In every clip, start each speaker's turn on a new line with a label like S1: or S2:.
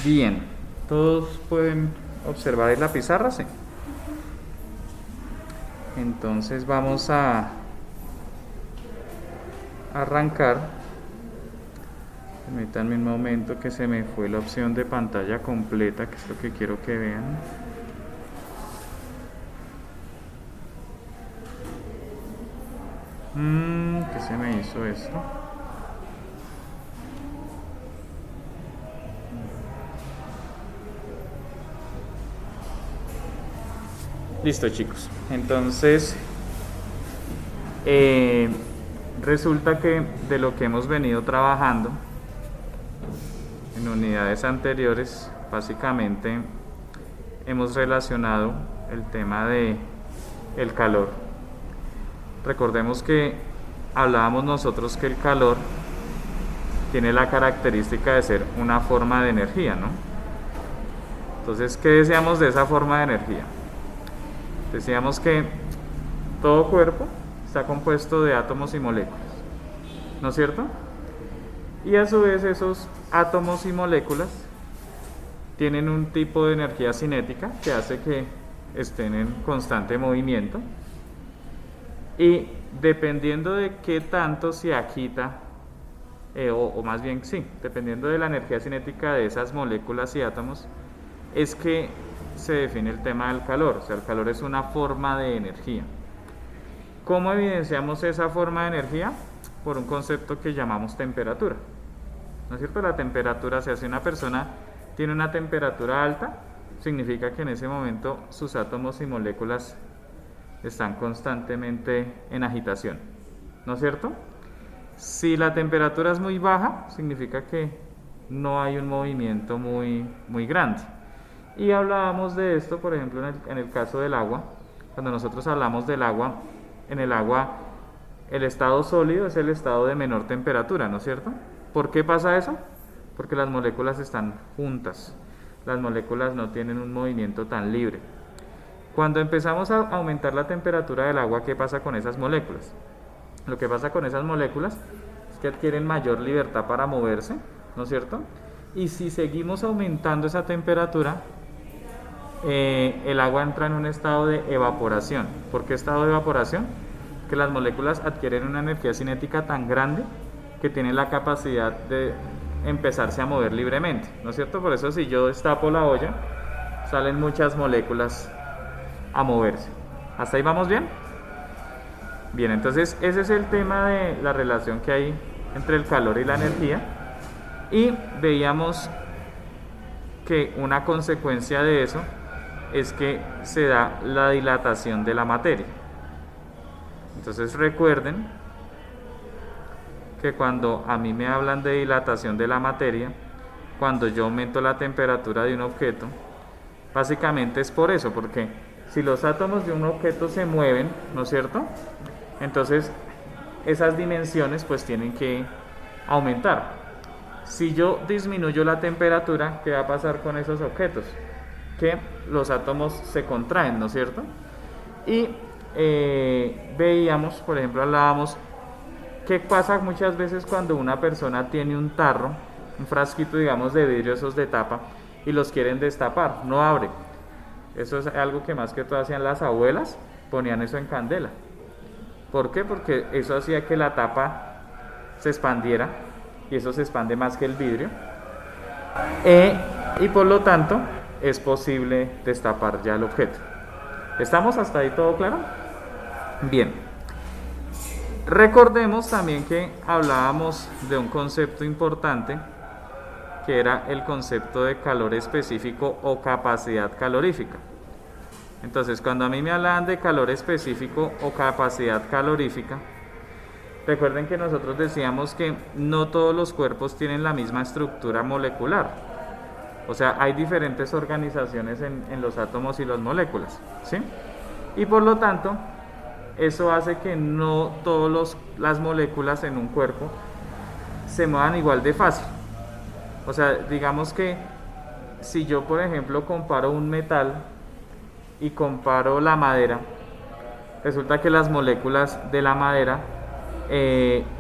S1: Bien, todos pueden observar en la pizarra, sí. Entonces vamos a arrancar. Permítanme un momento que se me fue la opción de pantalla completa, que es lo que quiero que vean. ¿Qué se me hizo esto? Listo, chicos. Entonces, resulta que de lo que hemos venido trabajando en unidades anteriores, básicamente hemos relacionado el tema de el calor. Recordemos que hablábamos nosotros que el calor tiene la característica de ser una forma de energía, ¿no? Entonces, ¿qué decíamos de esa forma de energía? Decíamos que todo cuerpo está compuesto de átomos y moléculas, ¿no es cierto? Y a su vez esos átomos y moléculas tienen un tipo de energía cinética que hace que estén en constante movimiento, y dependiendo de qué tanto se agita, o más bien sí, dependiendo de la energía cinética de esas moléculas y átomos, es que se define el tema del calor. O sea, el calor es una forma de energía. ¿Cómo evidenciamos esa forma de energía? Por un concepto que llamamos temperatura, ¿no es cierto? La temperatura, si una persona tiene una temperatura alta, significa que en ese momento sus átomos y moléculas están constantemente en agitación, ¿no es cierto? Si la temperatura es muy baja, significa que no hay un movimiento muy grande. Y hablábamos de esto, por ejemplo, en el caso del agua. Cuando nosotros hablamos del agua, en el agua el estado sólido es el estado de menor temperatura, ¿no es cierto? ¿Por qué pasa eso? Porque las moléculas están juntas, las moléculas no tienen un movimiento tan libre. Cuando empezamos a aumentar la temperatura del agua, ¿qué pasa con esas moléculas? Lo que pasa con esas moléculas es que adquieren mayor libertad para moverse, ¿no es cierto? Y si seguimos aumentando esa temperatura, el agua entra en un estado de evaporación. ¿Por qué estado de evaporación? Que las moléculas adquieren una energía cinética tan grande que tienen la capacidad de empezarse a mover libremente, ¿no es cierto? Por eso si yo destapo la olla, salen muchas moléculas a moverse. ¿Hasta ahí vamos bien? Bien, entonces ese es el tema de la relación que hay entre el calor y la energía. Y veíamos que una consecuencia de eso es que se da la dilatación de la materia. Entonces recuerden que cuando a mí me hablan de dilatación de la materia, cuando yo aumento la temperatura de un objeto, básicamente es por eso, porque si los átomos de un objeto se mueven, ¿no es cierto? Entonces esas dimensiones pues tienen que aumentar. Si yo disminuyo la temperatura, ¿qué va a pasar con esos objetos? Que los átomos se contraen, ¿no es cierto? Y veíamos, por ejemplo, hablábamos, ¿qué pasa muchas veces cuando una persona tiene un tarro, un frasquito, digamos, de vidrio, esos de tapa, y los quieren destapar? No abre. Eso es algo que más que todo hacían las abuelas, ponían eso en candela. ¿Por qué? Porque eso hacía que la tapa se expandiera, y eso se expande más que el vidrio, y por lo tanto es posible destapar ya el objeto. ¿Estamos hasta ahí todo claro? Bien. Recordemos también que hablábamos de un concepto importante, que era el concepto de calor específico o capacidad calorífica. Entonces, cuando a mí me hablaban de calor específico o capacidad calorífica, recuerden que nosotros decíamos que no todos los cuerpos tienen la misma estructura molecular. O sea, hay diferentes organizaciones en los átomos y las moléculas, ¿sí? Y por lo tanto, eso hace que no todas las moléculas en un cuerpo se muevan igual de fácil. O sea, digamos que si yo, por ejemplo, comparo un metal y comparo la madera, resulta que las moléculas de la madera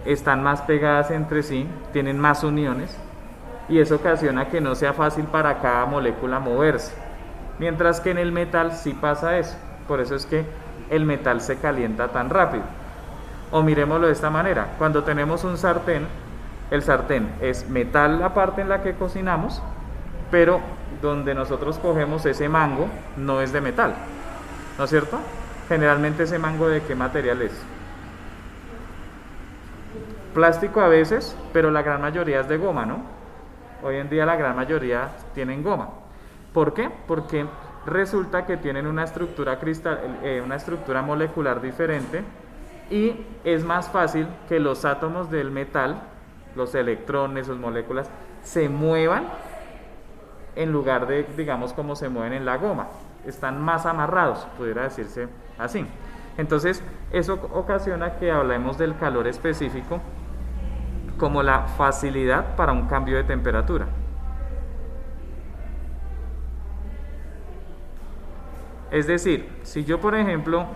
S1: están más pegadas entre sí, tienen más uniones, y eso ocasiona que no sea fácil para cada molécula moverse. Mientras que en el metal sí pasa eso, por eso es que el metal se calienta tan rápido. O miremoslo de esta manera, cuando tenemos un sartén, el sartén es metal la parte en la que cocinamos, pero donde nosotros cogemos ese mango no es de metal, ¿no es cierto? Generalmente ese mango, ¿de qué material es? Plástico a veces, pero la gran mayoría es de goma, ¿no? Hoy en día la gran mayoría tienen goma. ¿Por qué? Porque resulta que tienen una estructura molecular diferente y es más fácil que los átomos del metal, los electrones, sus moléculas, se muevan en lugar de, digamos, como se mueven en la goma. Están más amarrados, pudiera decirse así. Entonces, eso ocasiona que hablemos del calor específico como la facilidad para un cambio de temperatura. Es decir, si yo, por ejemplo,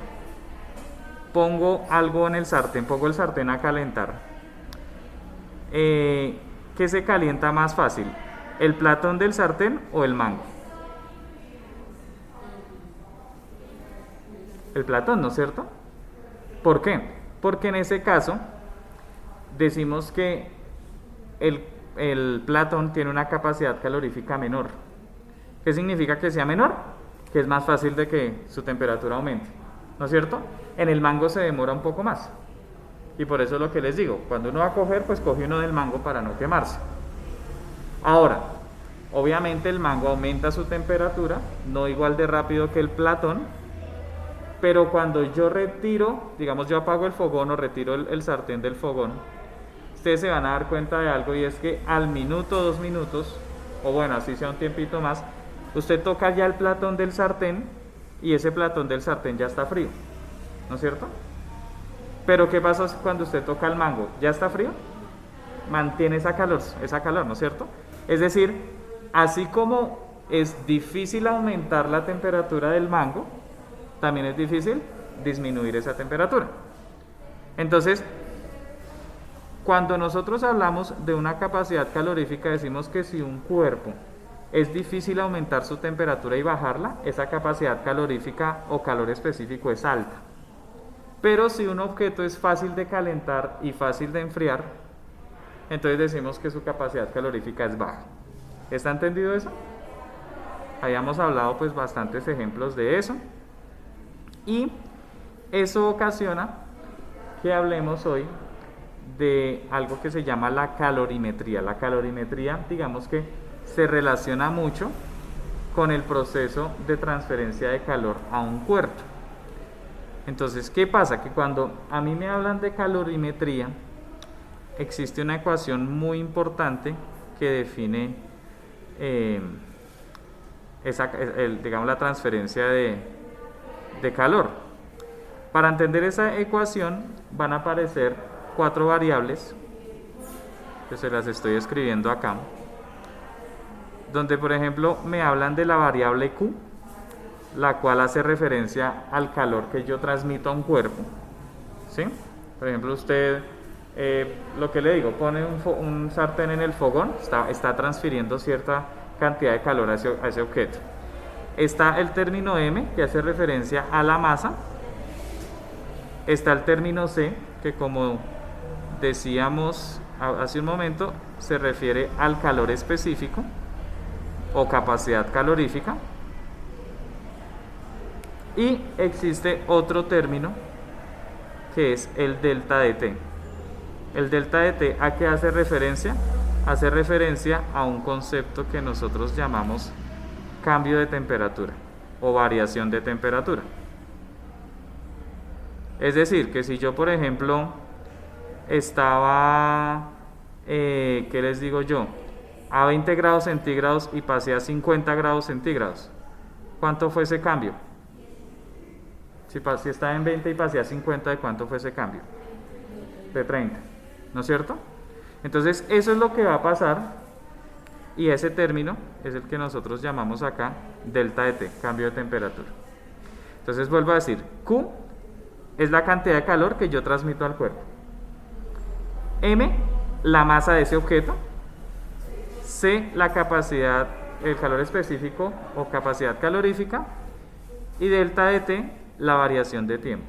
S1: pongo algo en el sartén, pongo el sartén a calentar, ¿qué se calienta más fácil? ¿El platón del sartén o el mango? El platón, ¿no es cierto? ¿Por qué? Porque en ese caso decimos que el platón tiene una capacidad calorífica menor. ¿Qué significa que sea menor? Que es más fácil de que su temperatura aumente, ¿no es cierto? En el mango se demora un poco más. Y por eso es lo que les digo, cuando uno va a coger, pues coge uno del mango para no quemarse. Ahora, obviamente el mango aumenta su temperatura, no igual de rápido que el platón, pero cuando yo retiro, digamos yo apago el fogón o retiro el sartén del fogón, ustedes se van a dar cuenta de algo, y es que al minuto, 2 minutos, o bueno, así sea un tiempito más, usted toca ya el platón del sartén y ese platón del sartén ya está frío, ¿no es cierto? Pero ¿qué pasa cuando usted toca el mango? ¿Ya está frío? Mantiene esa calor, ¿no es cierto? Es decir, así como es difícil aumentar la temperatura del mango, también es difícil disminuir esa temperatura. Entonces, cuando nosotros hablamos de una capacidad calorífica, decimos que si un cuerpo es difícil aumentar su temperatura y bajarla, esa capacidad calorífica o calor específico es alta. Pero si un objeto es fácil de calentar y fácil de enfriar, entonces decimos que su capacidad calorífica es baja. ¿Está entendido eso? Habíamos hablado pues bastantes ejemplos de eso. Y eso ocasiona que hablemos hoy de algo que se llama la calorimetría. La calorimetría, digamos que se relaciona mucho con el proceso de transferencia de calor a un cuerpo. Entonces, ¿qué pasa? Que cuando a mí me hablan de calorimetría, existe una ecuación muy importante que define digamos, la transferencia de calor. Para entender esa ecuación van a aparecer 4 variables, que se las estoy escribiendo acá, donde por ejemplo me hablan de la variable Q, la cual hace referencia al calor que yo transmito a un cuerpo, ¿sí? Por ejemplo, usted, lo que le digo, pone un sartén en el fogón, está transfiriendo cierta cantidad de calor a ese objeto. Está el término M, que hace referencia a la masa. Está el término C, que como decíamos hace un momento, se refiere al calor específico o capacidad calorífica. Y existe otro término que es el delta de T. El delta de T, ¿a qué hace referencia? Hace referencia a un concepto que nosotros llamamos cambio de temperatura o variación de temperatura. Es decir, que si yo, por ejemplo, estaba, ¿qué les digo yo? A 20 grados centígrados y pasé a 50 grados centígrados. ¿Cuánto fue ese cambio? Si estaba en 20 y pasé a 50, ¿de cuánto fue ese cambio? De 30, ¿no es cierto? Entonces, eso es lo que va a pasar, y ese término es el que nosotros llamamos acá delta de T, cambio de temperatura. Entonces, vuelvo a decir, Q es la cantidad de calor que yo transmito al cuerpo. M, la masa de ese objeto. C, la capacidad, el calor específico o capacidad calorífica, y delta de T, la variación de tiempo.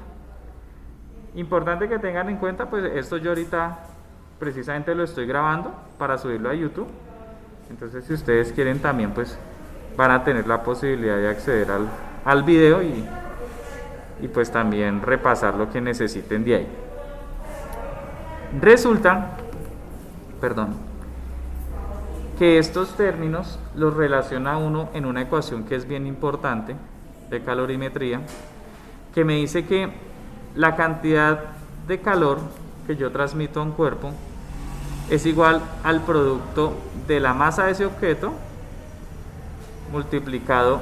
S1: Importante que tengan en cuenta, pues esto yo ahorita precisamente lo estoy grabando para subirlo a YouTube. Entonces si ustedes quieren también, pues van a tener la posibilidad de acceder al video y pues también repasar lo que necesiten de ahí. Resulta, que estos términos los relaciona uno en una ecuación que es bien importante de calorimetría, que me dice que la cantidad de calor que yo transmito a un cuerpo es igual al producto de la masa de ese objeto multiplicado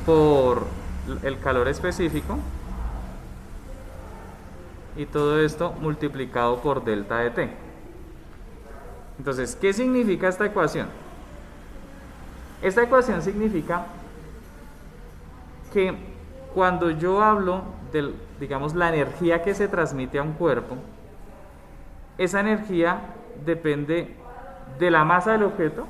S1: por el calor específico, y todo esto multiplicado por delta de T. Entonces, ¿qué significa esta ecuación? Esta ecuación significa que cuando yo hablo de, digamos, la energía que se transmite a un cuerpo, esa energía depende de la masa del objeto,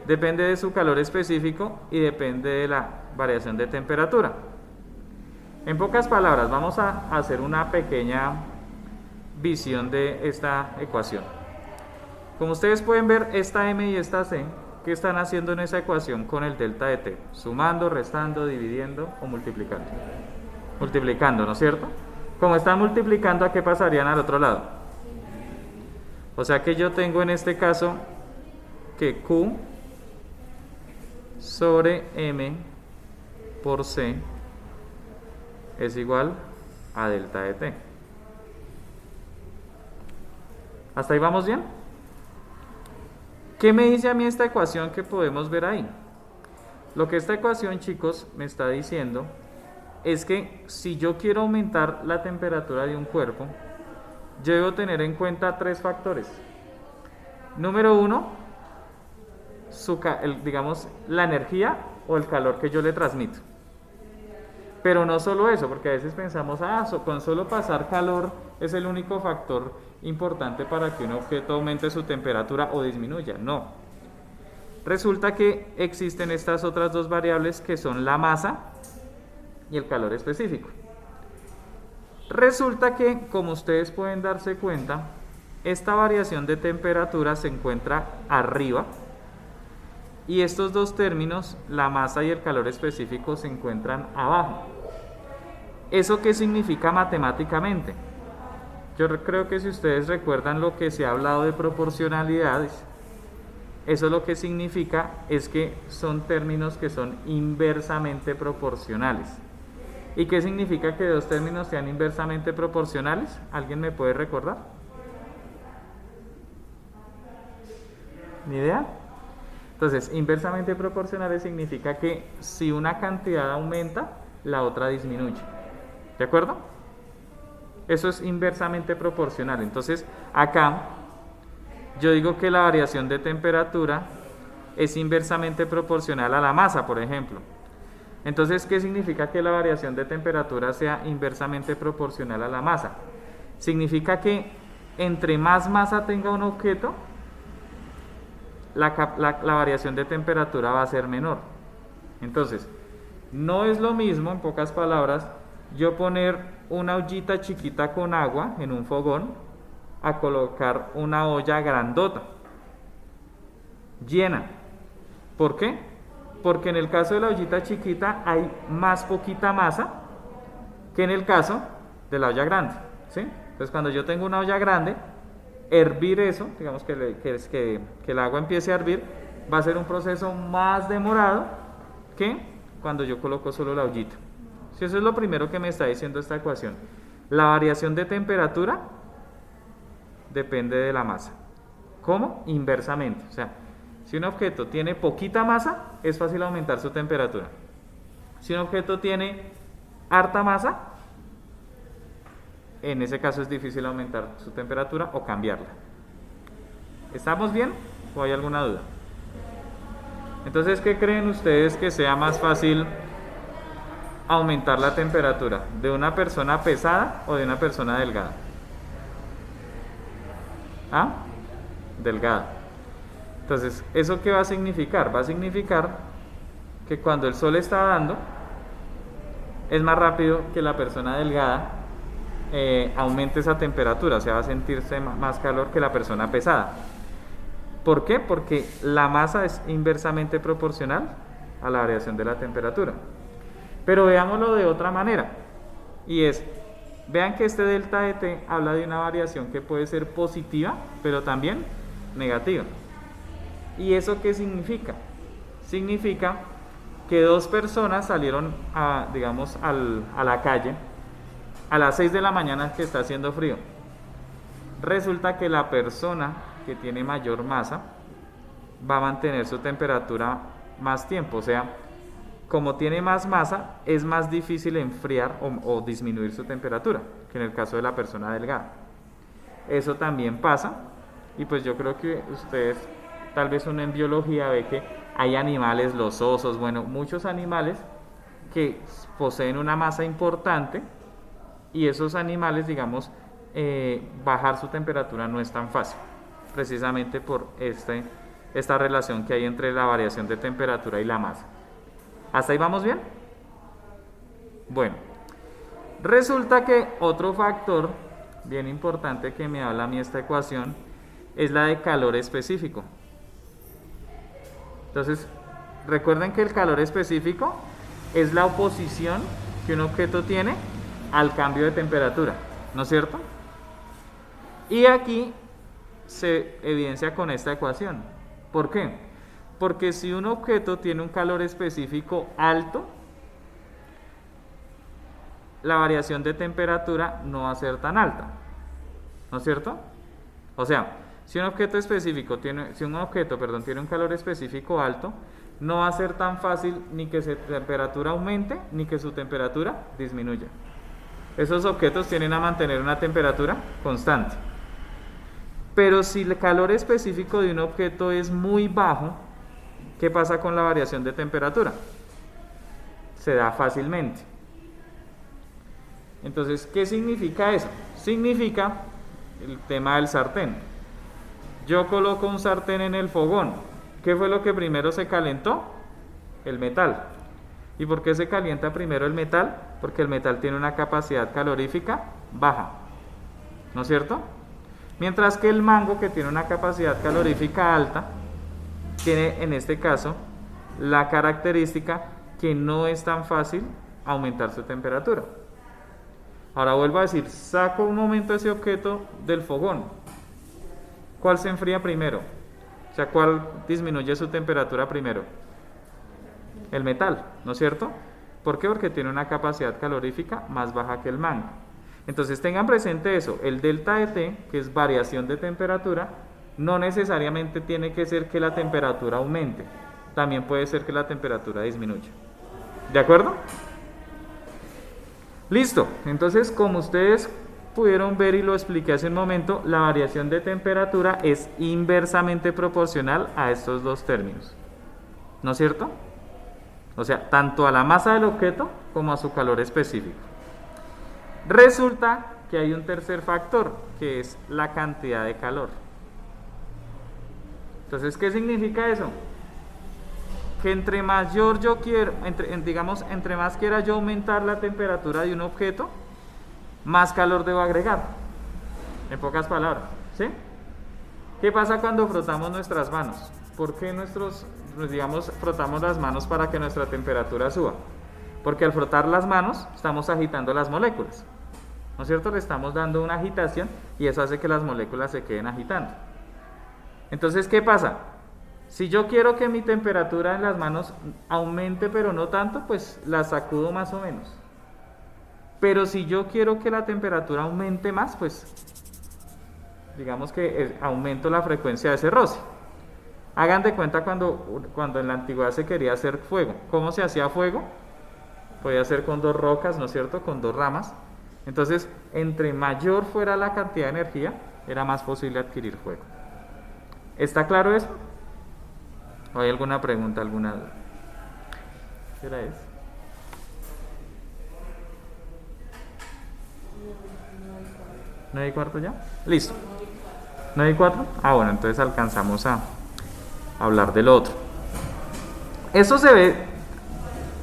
S1: depende de su calor específico y depende de la variación de temperatura. En pocas palabras, vamos a hacer una pequeña visión de esta ecuación. Como ustedes pueden ver, esta M y esta C, ¿qué están haciendo en esa ecuación con el delta de T? Sumando, restando, dividiendo o multiplicando. Multiplicando, ¿no es cierto? Como están multiplicando, ¿a qué pasarían al otro lado? O sea que yo tengo en este caso que Q sobre M por C es igual a delta de T. ¿Hasta ahí vamos bien? ¿Qué me dice a mí esta ecuación que podemos ver ahí? Lo que esta ecuación, chicos, me está diciendo es que si yo quiero aumentar la temperatura de un cuerpo, yo debo tener en cuenta tres factores. Número uno, digamos, la energía o el calor que yo le transmito. Pero no solo eso, porque a veces pensamos, con solo pasar calor es el único factor importante para que un objeto aumente su temperatura o disminuya. No. Resulta que existen estas otras dos variables que son la masa y el calor específico. Resulta que, como ustedes pueden darse cuenta, esta variación de temperatura se encuentra arriba y estos dos términos, la masa y el calor específico, se encuentran abajo. ¿Eso qué significa matemáticamente? Yo creo que si ustedes recuerdan lo que se ha hablado de proporcionalidades, eso lo que significa es que son términos que son inversamente proporcionales. ¿Y qué significa que dos términos sean inversamente proporcionales? ¿Alguien me puede recordar? ¿Ni idea? Entonces, inversamente proporcionales significa que si una cantidad aumenta, la otra disminuye. ¿De acuerdo? Eso es inversamente proporcional. Entonces, acá yo digo que la variación de temperatura es inversamente proporcional a la masa, por ejemplo. Entonces, ¿qué significa que la variación de temperatura sea inversamente proporcional a la masa? Significa que entre más masa tenga un objeto, la variación de temperatura va a ser menor. Entonces, no es lo mismo, en pocas palabras, yo poner una ollita chiquita con agua en un fogón a colocar una olla grandota, llena. ¿Por qué? Porque en el caso de la ollita chiquita hay más poquita masa que en el caso de la olla grande, ¿sí? Entonces, cuando yo tengo una olla grande, hervir eso, digamos que el agua empiece a hervir, va a ser un proceso más demorado que cuando yo coloco solo la ollita. Si eso es lo primero que me está diciendo esta ecuación. La variación de temperatura depende de la masa. ¿Cómo? Inversamente. O sea, si un objeto tiene poquita masa, es fácil aumentar su temperatura. Si un objeto tiene harta masa, en ese caso es difícil aumentar su temperatura o cambiarla. ¿Estamos bien? ¿O hay alguna duda? Entonces, ¿qué creen ustedes que sea más fácil aumentar la temperatura? ¿De una persona pesada o de una persona delgada? ¿Ah? delgada. Entonces, ¿eso qué va a significar? Va a significar que cuando el sol está dando, es más rápido que la persona delgada aumente esa temperatura, o sea, va a sentirse más calor que la persona pesada. ¿Por qué? Porque la masa es inversamente proporcional a la variación de la temperatura. Pero veámoslo de otra manera, y es, vean que este delta de T habla de una variación que puede ser positiva, pero también negativa. ¿Y eso qué significa? Significa que dos personas salieron a la calle a las 6 de la mañana que está haciendo frío. Resulta que la persona que tiene mayor masa va a mantener su temperatura más tiempo, o sea, como tiene más masa, es más difícil enfriar o disminuir su temperatura que en el caso de la persona delgada. Eso también pasa, y pues yo creo que ustedes, tal vez uno en biología ve que hay animales, los osos, bueno, muchos animales que poseen una masa importante, y esos animales, digamos, bajar su temperatura no es tan fácil, precisamente por esta relación que hay entre la variación de temperatura y la masa. ¿Hasta ahí vamos bien? Bueno, resulta que otro factor bien importante que me habla a mí esta ecuación es la de calor específico. Entonces, recuerden que el calor específico es la oposición que un objeto tiene al cambio de temperatura, ¿no es cierto? Y aquí se evidencia con esta ecuación. ¿Por qué? Porque si un objeto tiene un calor específico alto, la variación de temperatura no va a ser tan alta, ¿no es cierto? O sea, si un objeto tiene un calor específico alto, no va a ser tan fácil ni que su temperatura aumente ni que su temperatura disminuya. Esos objetos tienden a mantener una temperatura constante. Pero si el calor específico de un objeto es muy bajo, ¿qué pasa con la variación de temperatura? Se da fácilmente. Entonces, ¿qué significa eso? Significa el tema del sartén. Yo coloco un sartén en el fogón. ¿Qué fue lo que primero se calentó? El metal. ¿Y por qué se calienta primero el metal? Porque el metal tiene una capacidad calorífica baja, ¿no es cierto? Mientras que el mango, que tiene una capacidad calorífica alta, tiene en este caso la característica que no es tan fácil aumentar su temperatura. Ahora vuelvo a decir, saco un momento ese objeto del fogón. ¿Cuál se enfría primero? O sea, ¿cuál disminuye su temperatura primero? El metal, ¿no es cierto? ¿Por qué? Porque tiene una capacidad calorífica más baja que el mango. Entonces tengan presente eso, el delta de T, que es variación de temperatura, no necesariamente tiene que ser que la temperatura aumente, también puede ser que la temperatura disminuya. ¿De acuerdo? Listo, entonces como ustedes pudieron ver y lo expliqué hace un momento, la variación de temperatura es inversamente proporcional a estos dos términos, ¿no es cierto? O sea, tanto a la masa del objeto como a su calor específico. Resulta que hay un tercer factor, que es la cantidad de calor. Entonces, ¿qué significa eso? Que entre mayor yo quiero, entre más quiera yo aumentar la temperatura de un objeto, más calor debo agregar. En pocas palabras, ¿sí? ¿Qué pasa cuando frotamos nuestras manos? ¿Por qué frotamos las manos para que nuestra temperatura suba? Porque al frotar las manos estamos agitando las moléculas, ¿no es cierto? Le estamos dando una agitación y eso hace que las moléculas se queden agitando. Entonces, ¿qué pasa? Si yo quiero que mi temperatura en las manos aumente, pero no tanto, pues la sacudo más o menos. Pero si yo quiero que la temperatura aumente más, pues digamos que aumento la frecuencia de ese roce. Hagan de cuenta cuando en la antigüedad se quería hacer fuego. ¿Cómo se hacía fuego? Podía ser con dos rocas, ¿no es cierto? Con dos ramas. Entonces, entre mayor fuera la cantidad de energía, era más posible adquirir fuego. ¿Está claro eso? ¿O hay alguna pregunta, alguna duda? ¿Qué hora es? ¿9:15 ya? Listo. ¿No hay 4? Ah, bueno, entonces alcanzamos a hablar del otro. Eso se ve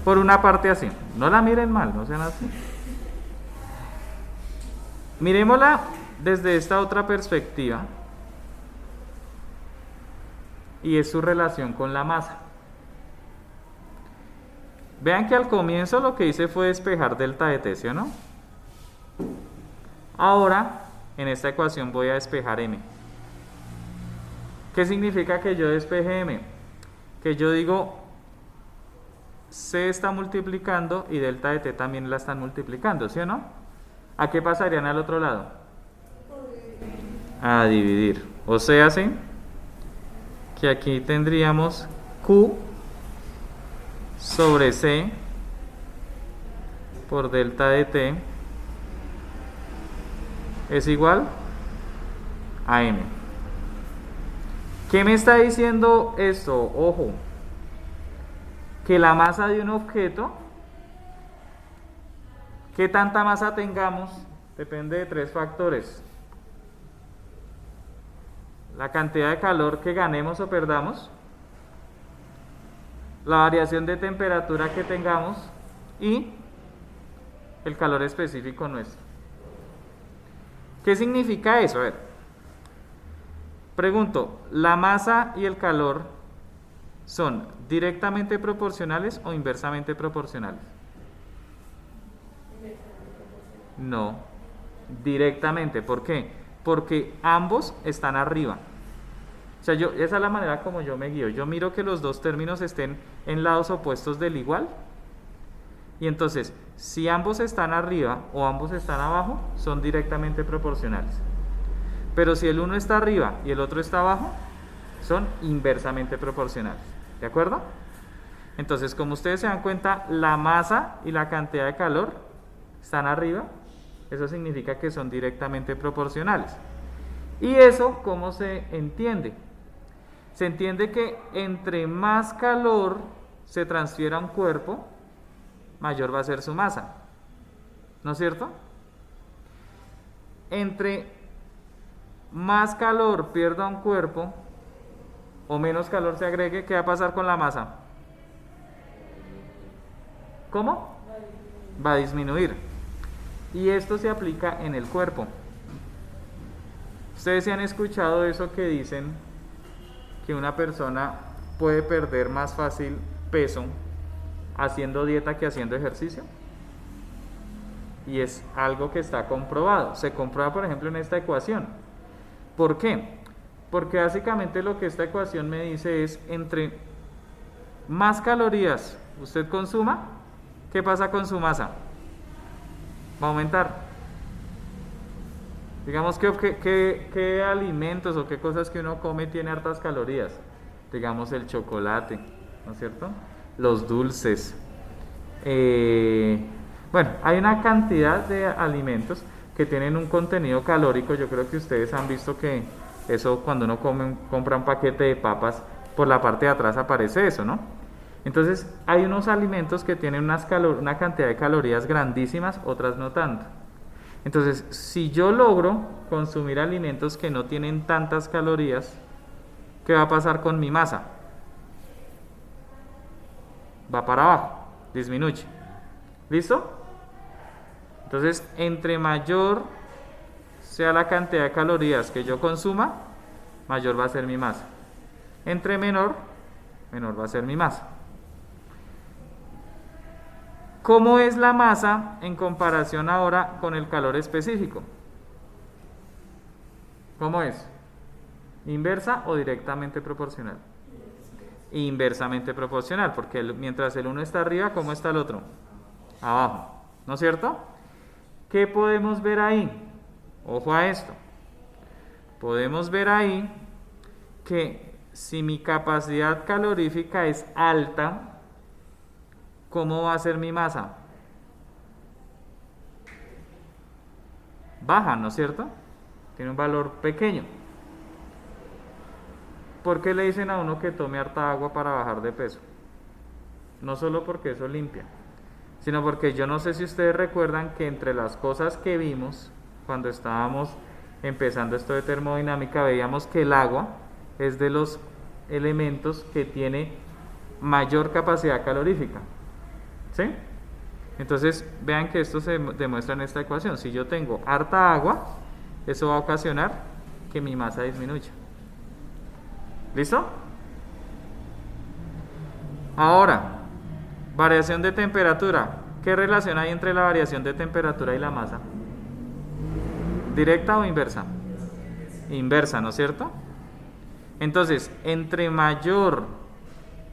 S1: por una parte así. No la miren mal, no sean así. Miremosla desde esta otra perspectiva. Y es su relación con la masa. Vean que al comienzo lo que hice fue despejar delta de t, ¿sí o no? Ahora, en esta ecuación voy a despejar m. ¿Qué significa que yo despeje m? Que yo digo, c está multiplicando y delta de t también la están multiplicando, ¿sí o no? ¿A qué pasarían al otro lado? A dividir. O sea, ¿sí? Que aquí tendríamos q sobre c por delta de t es igual a m. ¿Qué me está diciendo esto? Ojo, que la masa de un objeto, ¿qué tanta masa tengamos? Depende de 3 factores. La cantidad de calor que ganemos o perdamos, la variación de temperatura que tengamos y el calor específico nuestro. ¿Qué significa eso? A ver, pregunto, ¿la masa y el calor son directamente proporcionales o inversamente proporcionales? No, directamente. ¿Por qué? Porque ambos están arriba. O sea, esa es la manera como yo me guío. Yo miro que los dos términos estén en lados opuestos del igual. Y entonces, si ambos están arriba o ambos están abajo, son directamente proporcionales. Pero si el uno está arriba y el otro está abajo, son inversamente proporcionales. ¿De acuerdo? Entonces, como ustedes se dan cuenta, la masa y la cantidad de calor están arriba. Eso significa que son directamente proporcionales. ¿Y eso cómo se entiende? Se entiende que entre más calor se transfiera a un cuerpo, mayor va a ser su masa. ¿No es cierto? Entre más calor pierda un cuerpo o menos calor se agregue, ¿qué va a pasar con la masa? ¿Cómo? Va a disminuir. Y esto se aplica en el cuerpo. Ustedes se han escuchado eso que dicen que una persona puede perder más fácil peso haciendo dieta que haciendo ejercicio. Y es algo que está comprobado. Se comprueba, por ejemplo, en esta ecuación. ¿Por qué? Porque básicamente lo que esta ecuación me dice es, entre más calorías usted consuma, ¿qué pasa con su masa? Va a aumentar. Digamos qué alimentos o qué cosas que uno come tiene hartas calorías. Digamos el chocolate, ¿no es cierto? Los dulces. Bueno, hay una cantidad de alimentos que tienen un contenido calórico. Yo creo que ustedes han visto que eso, cuando uno compra un paquete de papas, por la parte de atrás aparece eso, ¿no? Entonces, hay unos alimentos que tienen una cantidad de calorías grandísimas, otras no tanto. Entonces, si yo logro consumir alimentos que no tienen tantas calorías, ¿qué va a pasar con mi masa? Va para abajo, disminuye. ¿Listo? Entonces, entre mayor sea la cantidad de calorías que yo consuma, mayor va a ser mi masa. Entre menor va a ser mi masa. ¿Cómo es la masa en comparación ahora con el calor específico? ¿Cómo es? ¿Inversa o directamente proporcional? Inversamente proporcional, porque mientras el uno está arriba, ¿cómo está el otro? Abajo, ¿no es cierto? ¿Qué podemos ver ahí? Ojo a esto. Podemos ver ahí que si mi capacidad calorífica es alta, ¿cómo va a ser mi masa? Baja, ¿no es cierto? Tiene un valor pequeño. ¿Por qué le dicen a uno que tome harta agua para bajar de peso? No solo porque eso limpia, sino porque yo no sé si ustedes recuerdan que entre las cosas que vimos cuando estábamos empezando esto de termodinámica, veíamos que el agua es de los elementos que tiene mayor capacidad calorífica, ¿sí? Entonces vean que esto se demuestra en esta ecuación. Si yo tengo harta agua, eso va a ocasionar que mi masa disminuya. ¿Listo? Ahora, variación de temperatura. ¿Qué relación hay entre la variación de temperatura y la masa? ¿Directa o inversa? Inversa, ¿no es cierto? Entonces, entre mayor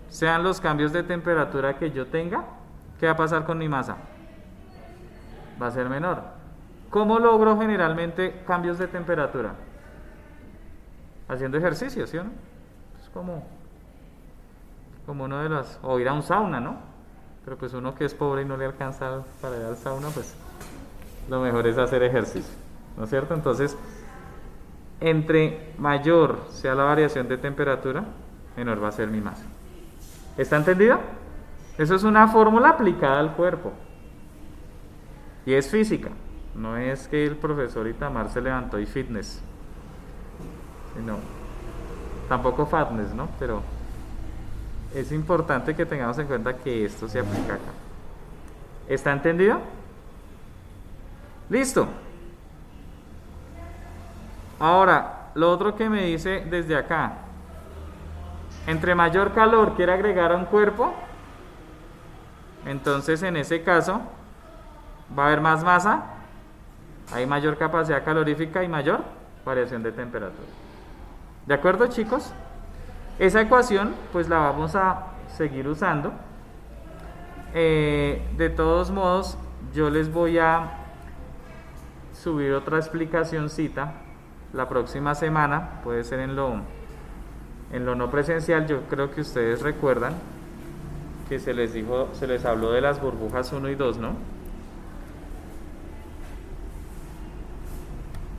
S1: sean los cambios de temperatura que yo tenga, ¿qué va a pasar con mi masa? Va a ser menor. ¿Cómo logro generalmente cambios de temperatura? Haciendo ejercicio, ¿sí o no? Es como uno de las... o ir a un sauna, ¿no? Pero pues uno que es pobre y no le alcanza para ir al sauna, pues lo mejor es hacer ejercicio, ¿no es cierto? Entonces, entre mayor sea la variación de temperatura, menor va a ser mi masa. ¿Está entendido? Eso es una fórmula aplicada al cuerpo. Y es física. No es que el profesor Itamar se levantó y fitness. Sino, tampoco fatness, ¿no? Pero es importante que tengamos en cuenta que esto se aplica acá. ¿Está entendido? Listo. Ahora, lo otro que me dice desde acá. Entre mayor calor quiere agregar a un cuerpo, entonces en ese caso va a haber más masa, hay mayor capacidad calorífica y mayor variación de temperatura. ¿De acuerdo, chicos? Esa ecuación pues la vamos a seguir usando. De todos modos, yo les voy a subir otra explicacióncita la próxima semana, puede ser en lo no presencial. Yo creo que ustedes recuerdan que se les habló de las burbujas 1 y 2, ¿no?